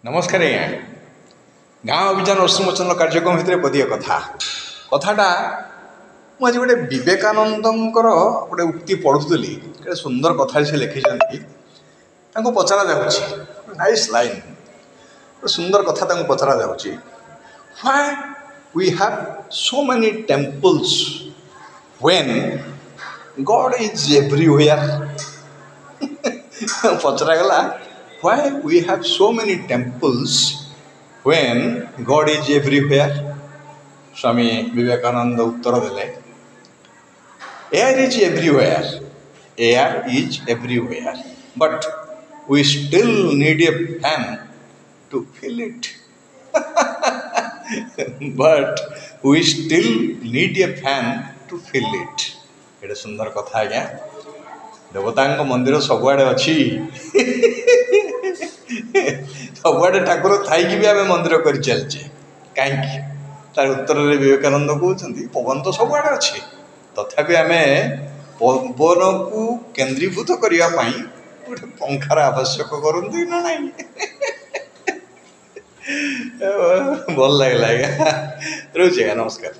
नमस्कार आज्ञा गाँव अभियान अश्रुमोचन कार्यक्रम भितर पदीय कथा कथाटा मुझे गोटे विवेकानंद गोटे उक्ति पढ़ुली गोटे सुंदर कथा से लिखिं पचरा नाइस लाइन गोटे सुंदर कथा पचरा why we have so many temples when God is everywhere पचरा गला why we have so many temples when God is everywhere. Swami Vivekananda उत्तर देले air is everywhere, air is everywhere, but we still need a fan to fill it. But we still need a fan to fill it. एटा सुंदर कथा आज्ञा देवता मंदिर सबुआड़े अच्छी सबुआड़े ठाकुर थी भी आम मंदिर कर चलचे कहीं तार उत्तर में विवेकानंद कहते पवन तो सबुआड़े अच्छे तथापि आम पवन को केन्द्रीभूत करने गोटे पंखार आवश्यक करती ना ना भल लगे रोचे नमस्कार।